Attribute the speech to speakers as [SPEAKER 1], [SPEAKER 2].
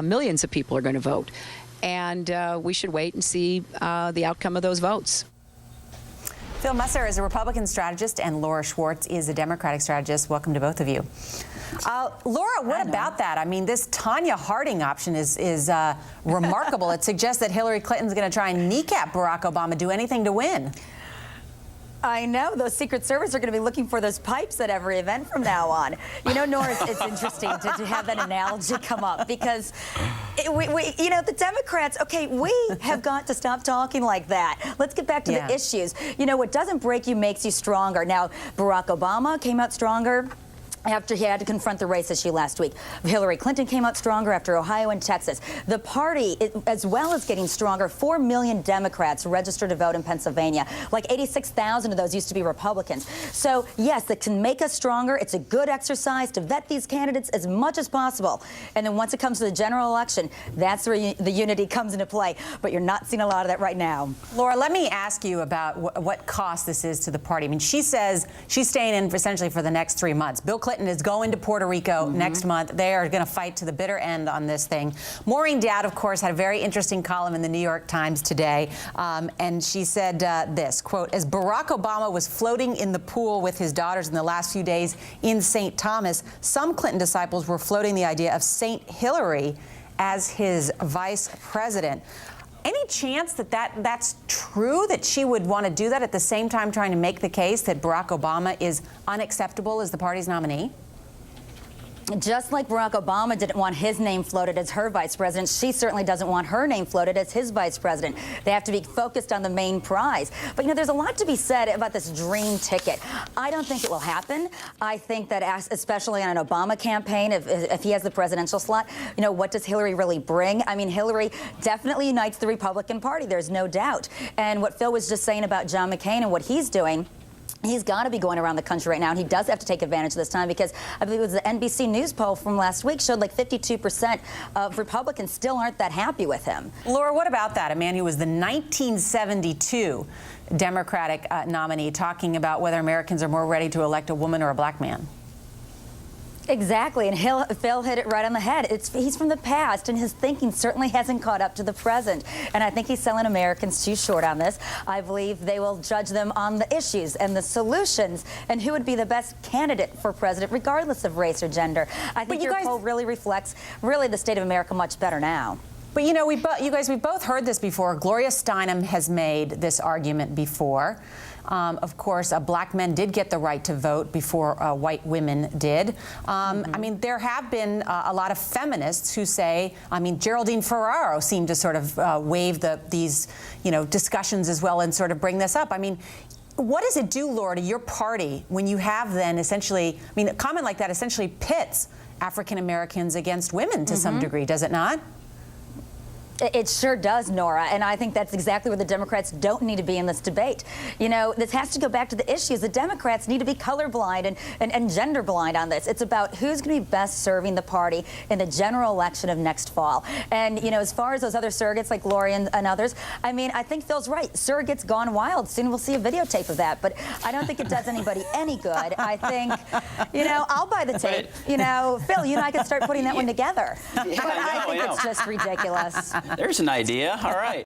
[SPEAKER 1] Millions of people are going to vote, and we should wait and see the outcome of those votes.
[SPEAKER 2] Phil Musser is a Republican strategist, and Laura Schwartz is a Democratic strategist. Welcome to both of you. Laura, what about that? I mean, this Tanya Harding option is remarkable. It suggests that Hillary Clinton's going to try and kneecap Barack Obama, do anything to win.
[SPEAKER 3] I know. Those Secret Service are going to be looking for those pipes at every event from now on. You know, Norah, it's interesting to have that analogy come up because, you know, the Democrats, okay, we have got to stop talking like that. Let's get back to the issues. You know, what doesn't break you makes you stronger. Now, Barack Obama came out stronger after he had to confront the race issue last week. Hillary Clinton came out stronger after Ohio and Texas. The party, as well as getting stronger, 4 million Democrats registered to vote in Pennsylvania. Like 86,000 of those used to be Republicans. So, yes, it can make us stronger. It's a good exercise to vet these candidates as much as possible. And then once it comes to the general election, that's where the unity comes into play. But you're not seeing a lot of that right now.
[SPEAKER 2] Laura, let me ask you about what cost this is to the party. I mean, she says she's staying in essentially for the next 3 months. Bill Clinton is going to Puerto Rico next month. They are going to fight to the bitter end on this thing. Maureen Dowd, of course, had a very interesting column in the New York Times today, and she said this, quote, as Barack Obama was floating in the pool with his daughters in the last few days in St. Thomas, some Clinton disciples were floating the idea of St. Hillary as his vice president. Any chance that that's true, that she would want to do that at the same time trying to make the case that Barack Obama is unacceptable as the party's nominee?
[SPEAKER 3] Just like Barack Obama didn't want his name floated as her vice president, she certainly doesn't want her name floated as his vice president. They have to be focused on the main prize. But, you know, there's a lot to be said about this dream ticket. I don't think it will happen. I think that, especially on an Obama campaign, if he has the presidential slot, you know, what does Hillary really bring? I mean, Hillary definitely unites the Republican Party. There's no doubt. And what Phil was just saying about John McCain and what he's doing, he's got to be going around the country right now, and he does have to take advantage of this time because I believe it was the NBC News poll from last week showed like 52% of Republicans still aren't that happy with him.
[SPEAKER 2] Laura, what about that? A man who was the 1972 Democratic nominee talking about whether Americans are more ready to elect a woman or a black man.
[SPEAKER 3] Exactly, and Phil hit it right on the head. He's from the past, and his thinking certainly hasn't caught up to the present. And I think he's selling Americans too short on this. I believe they will judge them on the issues and the solutions and who would be the best candidate for president, regardless of race or gender. I think your poll really reflects the state of America much better now.
[SPEAKER 2] But, you know, we've both heard this before. Gloria Steinem has made this argument before. Of course, black men did get the right to vote before white women did. I mean, there have been a lot of feminists who say, I mean, Geraldine Ferraro seemed to sort of wave these, you know, discussions as well and sort of bring this up. I mean, what does it do, Laura, to your party when you have then essentially, I mean, a comment like that essentially pits African Americans against women to some degree, does it not?
[SPEAKER 3] It sure does, Norah, and I think that's exactly where the Democrats don't need to be in this debate. You know, this has to go back to the issues. The Democrats need to be colorblind and gender blind on this. It's about who's going to be best serving the party in the general election of next fall. And, you know, as far as those other surrogates like Lori and others, I mean, I think Phil's right. Surrogates gone wild. Soon we'll see a videotape of that, but I don't think it does anybody any good. I think, you know, I'll buy the tape. You know, Phil, you and I could start putting that one together. But I think it's just ridiculous.
[SPEAKER 4] There's an idea. All right.